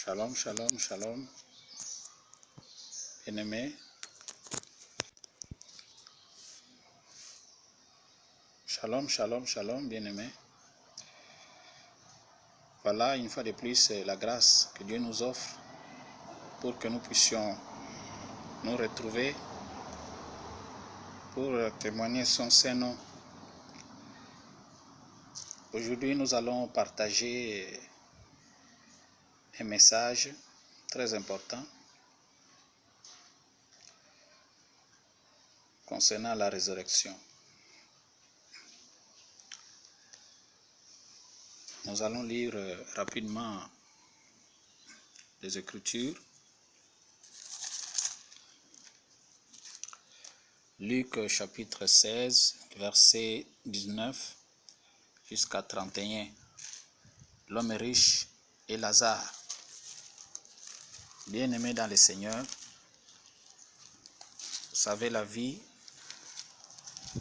Shalom, shalom, shalom. Bien-aimés. Shalom, shalom, shalom, bien-aimés. Voilà, une fois de plus, la grâce que Dieu nous offre pour que nous puissions nous retrouver pour témoigner son Saint-Nom. Aujourd'hui, nous allons partager un message très important concernant la résurrection. Nous allons lire rapidement les Écritures. Luc chapitre 16, verset 19 jusqu'à 31. L'homme riche et Lazare. Bien-aimés dans le Seigneur, vous savez, la vie,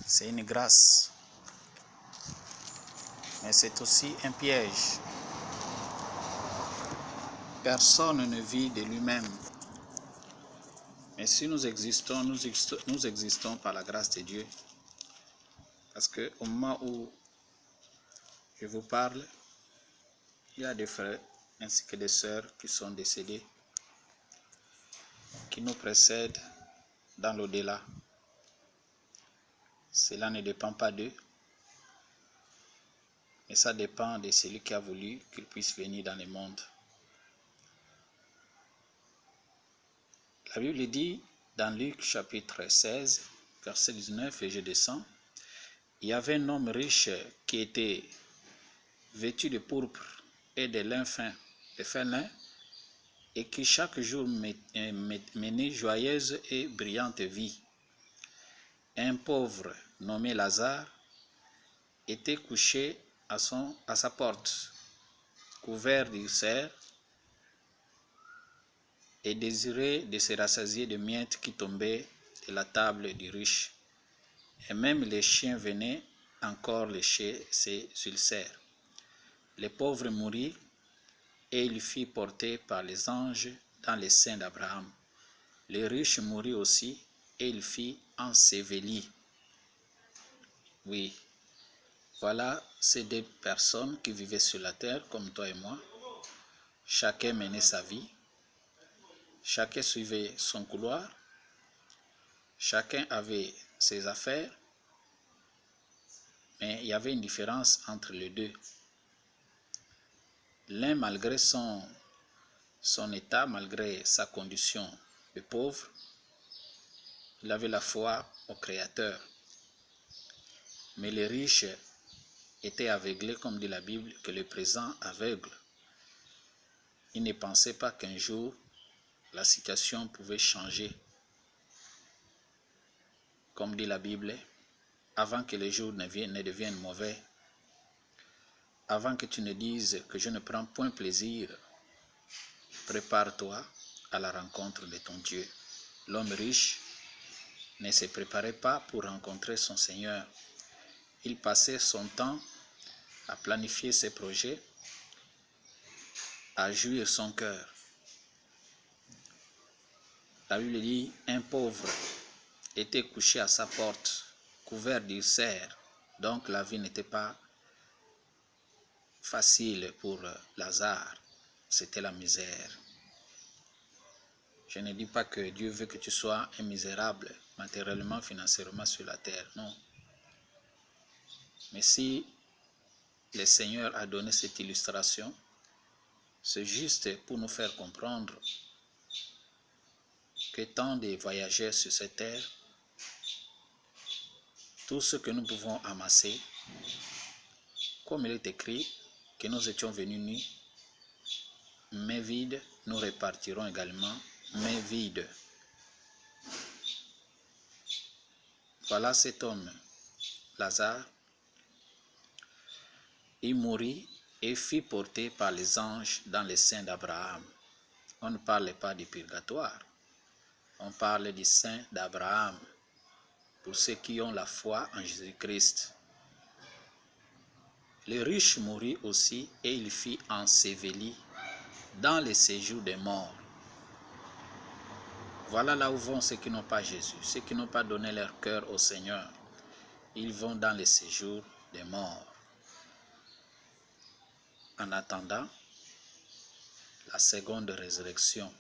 c'est une grâce, mais c'est aussi un piège. Personne ne vit de lui-même. Mais si nous existons, nous existons par la grâce de Dieu. Parce qu'au moment où je vous parle, il y a des frères ainsi que des sœurs qui sont décédés, qui nous précèdent dans l'au-delà. Cela ne dépend pas d'eux, mais ça dépend de celui qui a voulu qu'ils puissent venir dans le monde. La Bible dit dans Luc chapitre 16, verset 19, et je descends, il y avait un homme riche qui était vêtu de pourpre et de lin fin, de fin lin, et qui chaque jour menait joyeuse et brillante vie. Un pauvre nommé Lazare était couché à sa porte, couvert d'ulcères, et désirait de se rassasier de miettes qui tombaient de la table du riche. Et même les chiens venaient encore lécher ses ulcères. Le pauvre mourut, et il fut porté par les anges dans les seins d'Abraham. Le riche mourut aussi, et il fut enseveli. Oui, voilà ces deux personnes qui vivaient sur la terre, comme toi et moi. Chacun menait sa vie. Chacun suivait son couloir. Chacun avait ses affaires. Mais il y avait une différence entre les deux. L'un, malgré son état, malgré sa condition de pauvre, il avait la foi au Créateur. Mais les riches étaient aveuglés, comme dit la Bible, que le présent aveugle. Ils ne pensaient pas qu'un jour, la situation pouvait changer. Comme dit la Bible, avant que les jours ne deviennent mauvais, avant que tu ne dises que je ne prends point plaisir, prépare-toi à la rencontre de ton Dieu. L'homme riche ne se préparait pas pour rencontrer son Seigneur. Il passait son temps à planifier ses projets, à jouir son cœur. La Bible dit, un pauvre était couché à sa porte, couvert d'ulcères. Donc la vie n'était pas facile pour Lazare. C'était la misère. Je ne dis pas que Dieu veut que tu sois un misérable, matériellement, financièrement sur la terre. Non. Mais si le Seigneur a donné cette illustration, c'est juste pour nous faire comprendre que tant de voyageurs sur cette terre, tout ce que nous pouvons amasser, comme il est écrit, que nous étions venus nus, mains vides, nous repartirons également mains vides. Voilà cet homme, Lazare. Il mourut et fut porté par les anges dans les seins d'Abraham. On ne parle pas du purgatoire, on parle du sein d'Abraham, pour ceux qui ont la foi en Jésus-Christ. Le riche mourut aussi et il fut enseveli dans les séjours des morts. Voilà là où vont ceux qui n'ont pas Jésus, ceux qui n'ont pas donné leur cœur au Seigneur. Ils vont dans les séjours des morts. En attendant la seconde résurrection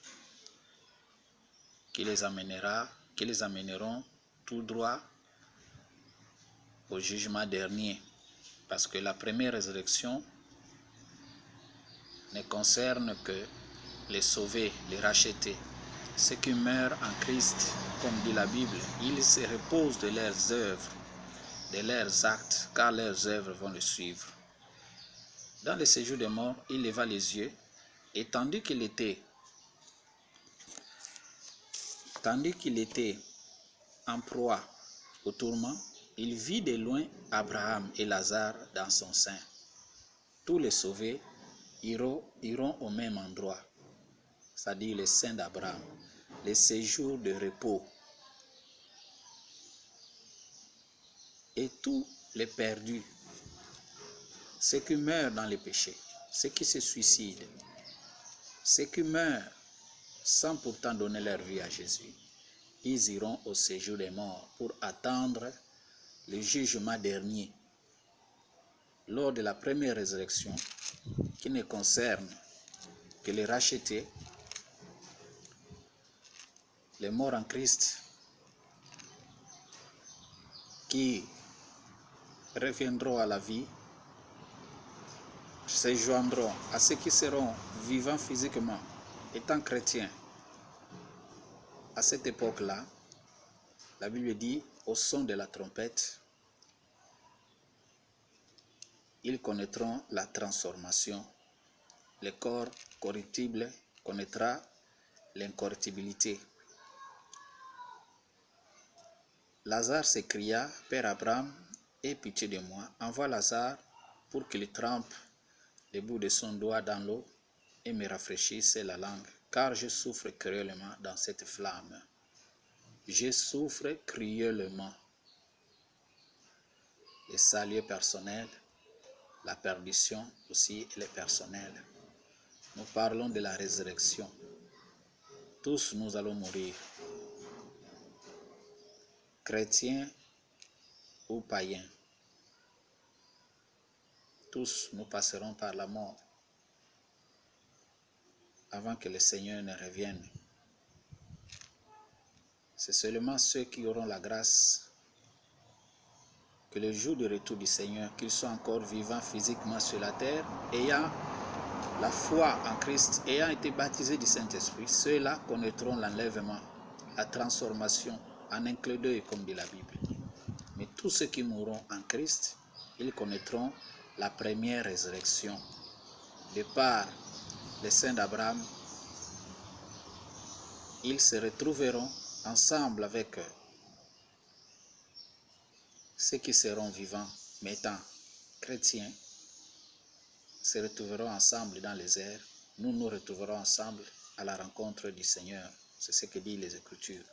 qui les amèneront tout droit au jugement dernier. Parce que la première résurrection ne concerne que les sauvés, les rachetés. Ceux qui meurent en Christ, comme dit la Bible, ils se reposent de leurs œuvres, de leurs actes, car leurs œuvres vont le suivre. Dans le séjour des morts, il leva les yeux, et tandis qu'il était en proie au tourment, il vit de loin Abraham et Lazare dans son sein. Tous les sauvés iront au même endroit, c'est-à-dire le sein d'Abraham, les séjours de repos. Et tous les perdus, ceux qui meurent dans les péchés, ceux qui se suicident, ceux qui meurent sans pourtant donner leur vie à Jésus, ils iront au séjour des morts pour attendre le jugement dernier. Lors de la première résurrection, qui ne concerne que les rachetés, les morts en Christ, qui reviendront à la vie, se joindront à ceux qui seront vivants physiquement, étant chrétiens. À cette époque-là, la Bible dit, au son de la trompette, ils connaîtront la transformation. Le corps corruptible connaîtra l'incorruptibilité. Lazare s'écria, Père Abraham, aie pitié de moi, envoie Lazare pour qu'il trempe le bout de son doigt dans l'eau et me rafraîchisse la langue, car je souffre cruellement dans cette flamme. Je souffre cruellement. Le salut personnel, la perdition aussi, elle est personnelle. Nous parlons de la résurrection. Tous nous allons mourir. Chrétiens ou païens. Tous nous passerons par la mort avant que le Seigneur ne revienne. C'est seulement ceux qui auront la grâce que le jour du retour du Seigneur, qu'ils soient encore vivants physiquement sur la terre, ayant la foi en Christ, ayant été baptisés du Saint-Esprit, ceux-là connaîtront l'enlèvement, la transformation en un clin d'œil, comme dit la Bible. Mais tous ceux qui mourront en Christ, ils connaîtront la première résurrection. De par les saints d'Abraham, ils se retrouveront ensemble avec ceux qui seront vivants, mais étant chrétiens, se retrouveront ensemble dans les airs. Nous nous retrouverons ensemble à la rencontre du Seigneur. C'est ce que disent les Écritures.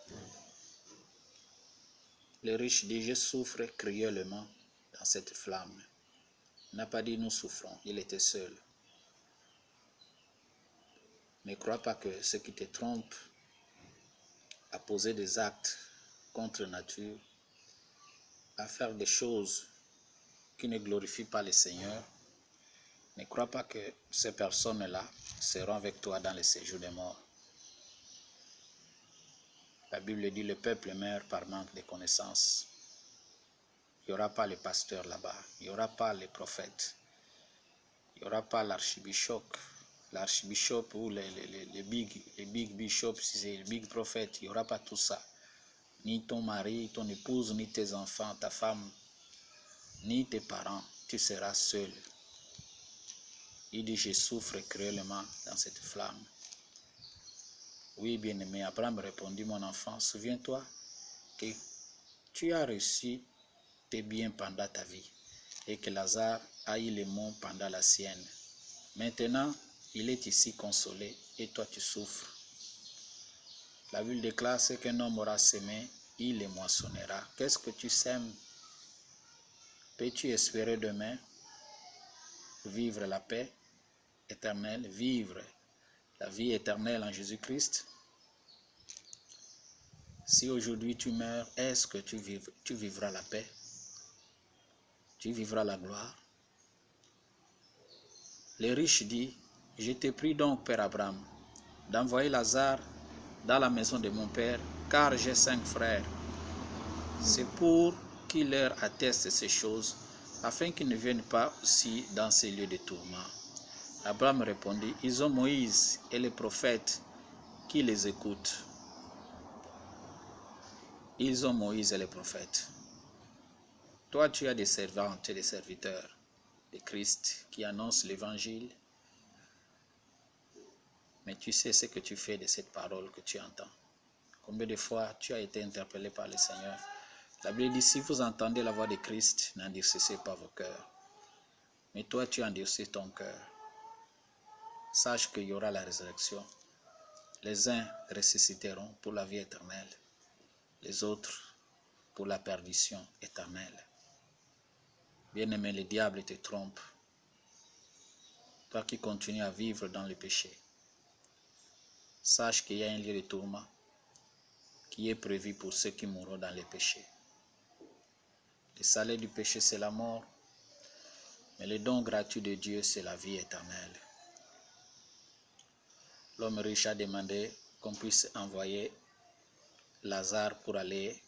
Le riche dit, je souffre cruellement dans cette flamme. Il n'a pas dit nous souffrons, il était seul. Ne crois pas que ceux qui te trompent à poser des actes contre nature, à faire des choses qui ne glorifient pas le Seigneur, ne crois pas que ces personnes-là seront avec toi dans le séjour des morts. La Bible dit le peuple meurt par manque de connaissances. Il n'y aura pas les pasteurs là-bas, il n'y aura pas les prophètes, il n'y aura pas l'archibishop ou les big bishops, les big prophètes, il n'y aura pas tout ça. Ni ton mari, ton épouse, ni tes enfants, ta femme, ni tes parents, tu seras seul. Il dit, je souffre cruellement dans cette flamme. Oui, bien-aimé, Abraham répondit, mon enfant, souviens-toi que tu as reçu tes biens pendant ta vie et que Lazare a eu les maux pendant la sienne. Maintenant, il est ici consolé et toi tu souffres. La Bible déclare ce qu'un homme aura semé, il les moissonnera. Qu'est-ce que tu sèmes? Peux-tu espérer demain vivre la paix éternelle, vivre la vie éternelle en Jésus-Christ. Si aujourd'hui tu meurs, est-ce que tu vivras la paix? Tu vivras la gloire? Le riche dit, je te prie donc, Père Abraham, d'envoyer Lazare dans la maison de mon Père, car j'ai 5 frères. C'est pour qu'il leur atteste ces choses, afin qu'ils ne viennent pas aussi dans ces lieux de tourment. Abraham répondit, ils ont Moïse et les prophètes qui les écoutent. Ils ont Moïse et les prophètes. Toi, tu as des servantes et des serviteurs de Christ qui annoncent l'évangile, mais tu sais ce que tu fais de cette parole que tu entends. Combien de fois tu as été interpellé par le Seigneur? La Bible dit, si vous entendez la voix de Christ, n'endurcissez pas vos cœurs. Mais toi, tu endurcis ton cœur. Sache qu'il y aura la résurrection. Les uns ressusciteront pour la vie éternelle, les autres pour la perdition éternelle. Bien-aimé, le diable te trompe. Toi qui continues à vivre dans le péché, sache qu'il y a un lieu de tourment qui est prévu pour ceux qui mourront dans le péché. Le salaire du péché, c'est la mort, mais le don gratuit de Dieu, c'est la vie éternelle. L'homme riche a demandé qu'on puisse envoyer Lazare pour aller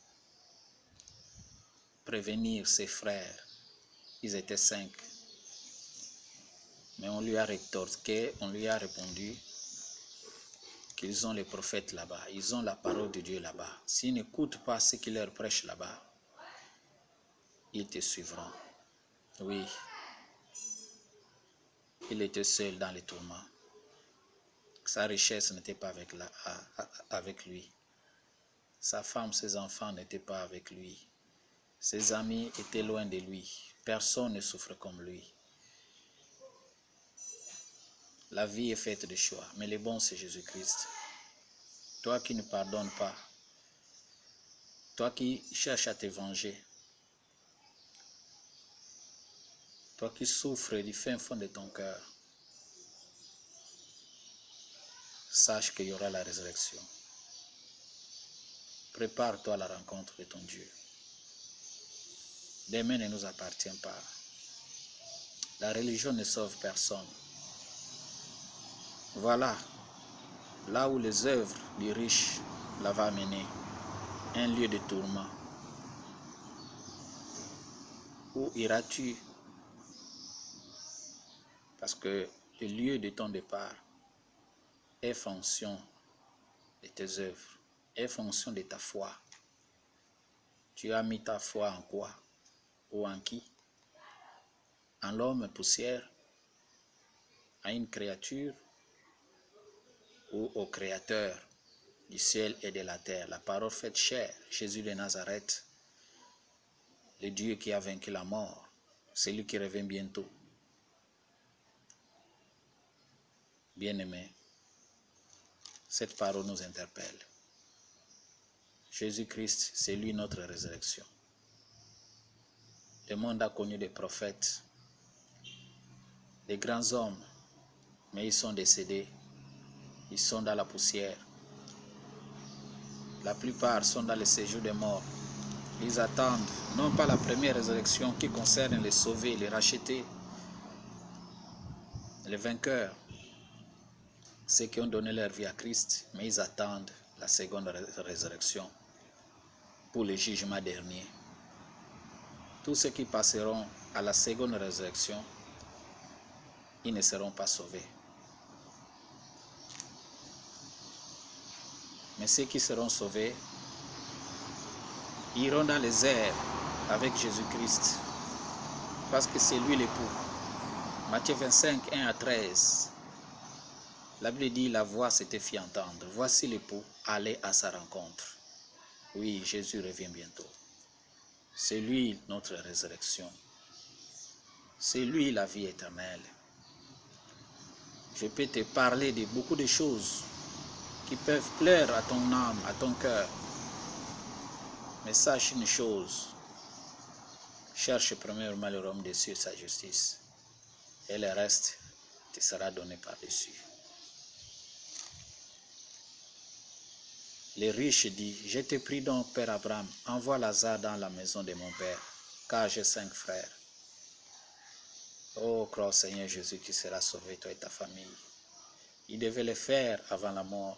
prévenir ses frères. Ils étaient 5. Mais on lui a rétorqué, on lui a répondu qu'ils ont les prophètes là-bas. Ils ont la parole de Dieu là-bas. S'ils n'écoutent pas ce qu'il leur prêche là-bas, ils te suivront. Oui, il était seul dans les tourments. Sa richesse n'était pas avec lui. Sa femme, ses enfants n'étaient pas avec lui. Ses amis étaient loin de lui. Personne ne souffre comme lui. La vie est faite de choix, mais le bon, c'est Jésus-Christ. Toi qui ne pardonnes pas, toi qui cherches à te venger, toi qui souffres du fin fond de ton cœur, sache qu'il y aura la résurrection. Prépare-toi à la rencontre de ton Dieu. Demain ne nous appartient pas. La religion ne sauve personne. Voilà, là où les œuvres du riche l'avaient amené, un lieu de tourment. Où iras-tu? Parce que le lieu de ton départ est fonction de tes œuvres, est fonction de ta foi. Tu as mis ta foi en quoi? Ou en qui? En l'homme poussière, à une créature ou au Créateur du ciel et de la terre, la parole faite chair, Jésus de Nazareth, le Dieu qui a vaincu la mort, celui qui revient bientôt. Bien-aimé, cette parole nous interpelle. Jésus-Christ, c'est lui notre résurrection. Le monde a connu des prophètes, des grands hommes, mais ils sont décédés. Ils sont dans la poussière. La plupart sont dans le séjour des morts. Ils attendent non pas la première résurrection qui concerne les sauvés, les rachetés, les vainqueurs, ceux qui ont donné leur vie à Christ, mais ils attendent la seconde résurrection pour le jugement dernier. Tous ceux qui passeront à la seconde résurrection, ils ne seront pas sauvés. Mais ceux qui seront sauvés iront dans les airs avec Jésus-Christ, parce que c'est lui l'époux. Matthieu 25, 1 à 13. La Bible dit, la voix s'était fit entendre. Voici l'époux, allez à sa rencontre. Oui, Jésus revient bientôt. C'est lui notre résurrection. C'est lui la vie éternelle. Je peux te parler de beaucoup de choses qui peuvent plaire à ton âme, à ton cœur. Mais sache une chose, cherche premièrement le royaume des cieux et sa justice, et le reste te sera donné par-dessus. Le riche dit, je te prie donc, Père Abraham, envoie Lazare dans la maison de mon père, car j'ai 5 frères. Oh, crois au Seigneur Jésus, tu seras sauvé, toi et ta famille. Il devait le faire avant la mort.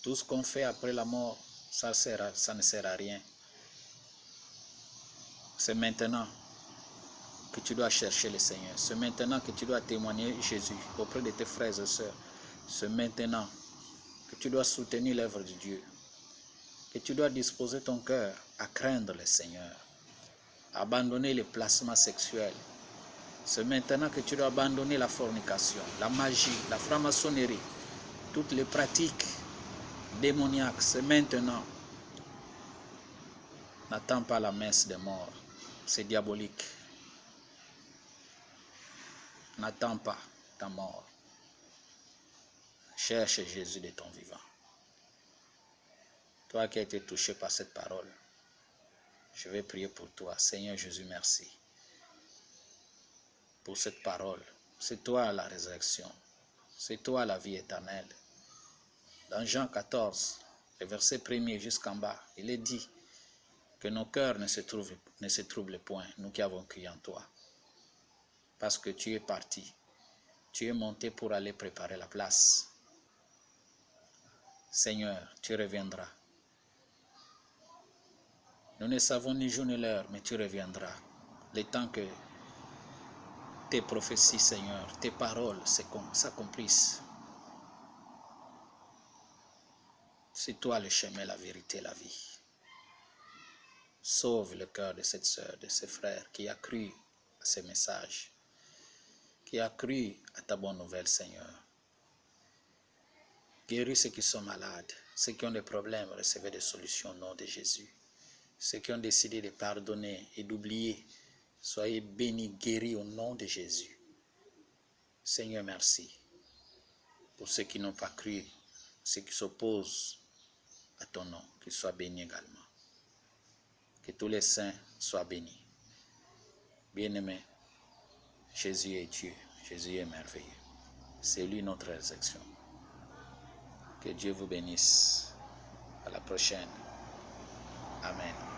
Tout ce qu'on fait après la mort, ça ne sert à rien. C'est maintenant que tu dois chercher le Seigneur. C'est maintenant que tu dois témoigner Jésus auprès de tes frères et sœurs. C'est maintenant que tu dois soutenir l'œuvre de Dieu. Que tu dois disposer ton cœur à craindre le Seigneur. Abandonner les placements sexuels. C'est maintenant que tu dois abandonner la fornication, la magie, la franc-maçonnerie, toutes les pratiques démoniaques. C'est maintenant. N'attends pas la messe des morts. C'est diabolique. N'attends pas ta mort. Cherche Jésus de ton vivant. Toi qui as été touché par cette parole, je vais prier pour toi. Seigneur Jésus, merci pour cette parole. C'est toi la résurrection. C'est toi la vie éternelle. Dans Jean 14, le verset 1er jusqu'en bas, il est dit que nos cœurs ne se troublent point, nous qui avons crié en toi. Parce que tu es parti. Tu es monté pour aller préparer la place. Seigneur, tu reviendras. Nous ne savons ni jour ni l'heure, mais tu reviendras. Le temps que tes prophéties, Seigneur, tes paroles s'accomplissent. C'est toi le chemin, la vérité, la vie. Sauve le cœur de cette sœur, de ce frère qui a cru à ces messages, qui a cru à ta bonne nouvelle, Seigneur. Guéris ceux qui sont malades, ceux qui ont des problèmes, recevez des solutions au nom de Jésus. Ceux qui ont décidé de pardonner et d'oublier, soyez bénis, guéris au nom de Jésus. Seigneur, merci pour ceux qui n'ont pas cru, ceux qui s'opposent à ton nom, qu'ils soient bénis également. Que tous les saints soient bénis. Bien-aimé, Jésus est Dieu, Jésus est merveilleux. C'est lui notre résurrection. Que Dieu vous bénisse. À la prochaine. Amen.